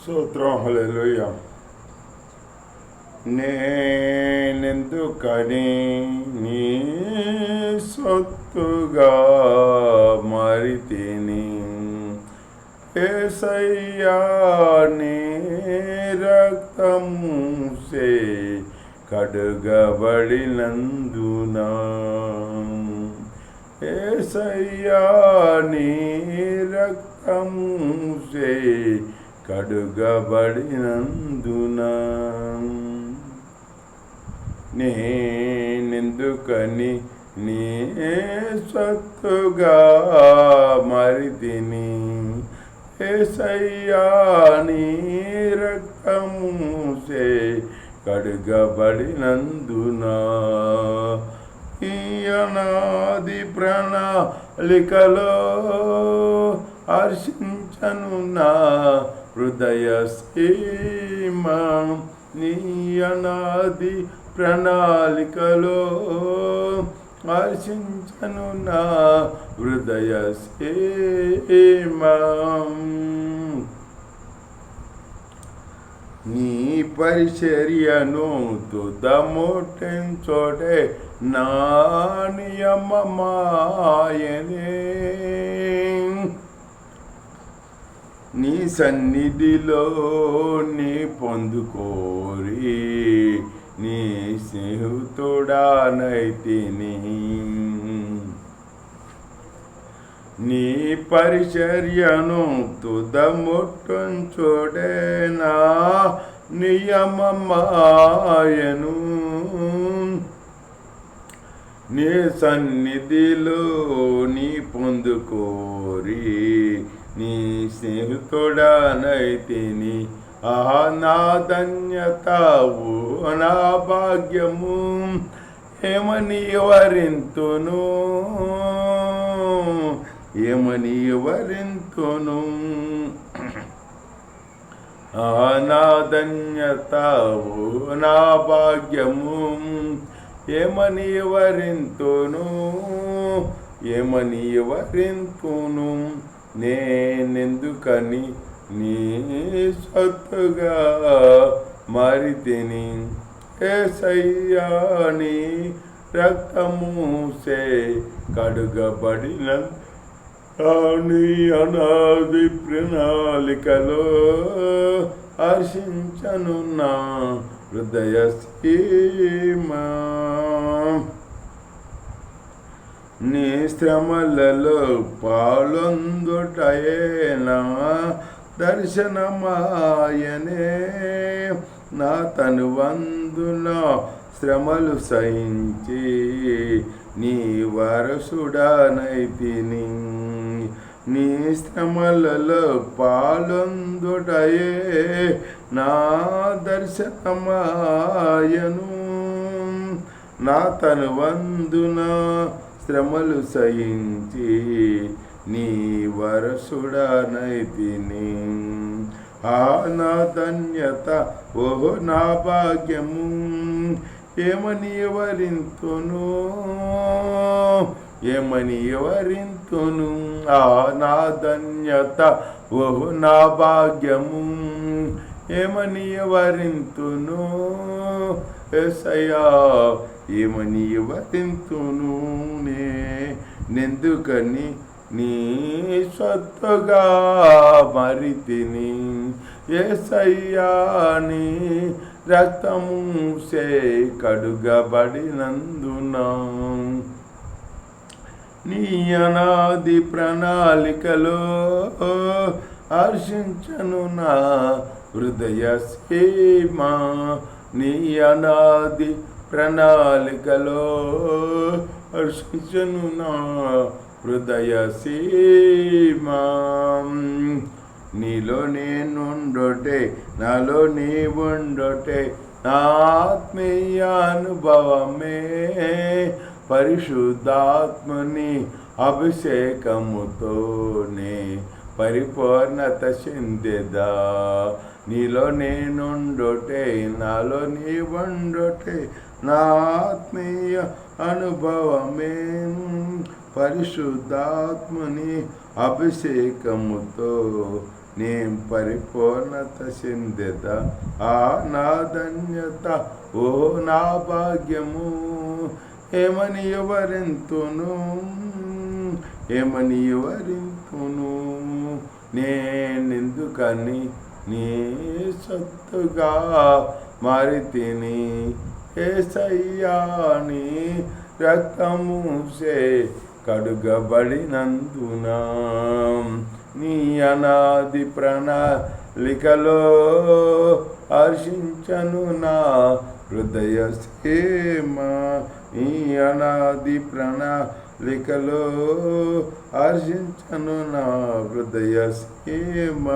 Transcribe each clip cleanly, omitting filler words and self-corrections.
స్తోత్రం హల్లెలూయా. నేనెందుకని నీ సొత్తుగా మారితిని, యేసయ్యా నీ రక్తముచే కడుగబడినందున, యేసయ్యా నీ రక్తముచే కడుగబడినందున, నేనెందుకని నీ సొత్తుగా మారితిని, యేసయ్యా నీ రక్తముచే కడుగబడినందున, ఈ అనాది ప్రణాళికలో హర్షించను నా హృదయ సీమ, నీ అనాది ప్రణాళికలో హర్షించను నా హృదయ సీమ. నీ పరిచర్యను తుదముట్టించోడే నా నియమమాయనే, నీ సన్నిధిలో నీ పొందుకోరి నీ స్నేహితుడానైతిని, నీ పరిచర్యను తుదముట్టించుడే నా నియమమాయను, నీ సన్నిధిలో నీ పొందుకోరి నీ స్నేహితుడానైతిని. ఆహా నా ధన్యతవు నా భాగ్యము ఏమని వరింతును, ఏమని వరింతును, నా ధన్యతవు నా భాగ్యము ఏమని వరింతును, ఏమని వరింతును, నేనెందుకని నీ సొత్తుగా మారితిని, యేసయ్యా నీ రక్తముచే కడుగబడిన నీ అనాది ప్రణాళికలో హర్షించను నా హృదయ సీమ. నీ శ్రమలలో పాలొందుటయే నా దర్శనమాయనే, నా తనువందున శ్రమలు సహించి నీ వారసుడానైతిని, నీ శ్రమలలో పాలొందుటయే నా దర్శనమాయను, నా తనువందున శ్రమలు సహించి నీ వారసుడానైతిని. నా ధన్యత ఓహో నా భాగ్యము ఏమని వరింతును, ఏమని వరింతును, నా ధన్యత ఓహో నా భాగ్యము ఏమని వరింతును, యేసయ్యా ఏమని వరింతును, నేనెందుకని నీ సొత్తుగా మారితిని, యేసయ్యా నీ రక్తముచే కడుగబడినందున, నీ అనాది ప్రణాళికలో హర్షించను నా హృదయ సీమ, నీ అనాది ప్రణాళికలో హర్షించను నా హృదయ సీమ. నీలో నేనుండొటే నాలో నీ ఉండొటే నా ఆత్మీయ అనుభవమే, పరిశుద్ధాత్మని అభిషేకముతోనే పరిపూర్ణత చెందెదా, నీలో నేనుండొటే నాలో నీ ఉండొటే నా ఆత్మీయ అనుభవమే, పరిశుద్ధాత్మని అభిషేకముతో నే పరిపూర్ణత చెందెద. ఆ నా ధన్యత, ఓ నా భాగ్యము, ఏమని వివరింతును, ఏమని వివరింతును. నేనెందుకని నీ సొత్తుగా మారితిని, యేసయ్యా నీ రక్తముచే కడుగబడినందున. నీ అనాది ప్రణాళికలో హర్షించను నా హృదయ సీమ. నీ అనాది ప్రణాళికలో హర్షించను నా హృదయ సీమ.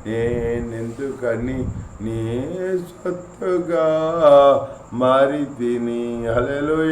నేనెందుకని నీ సొత్తుగా మారితిని. హల్లెలూయా.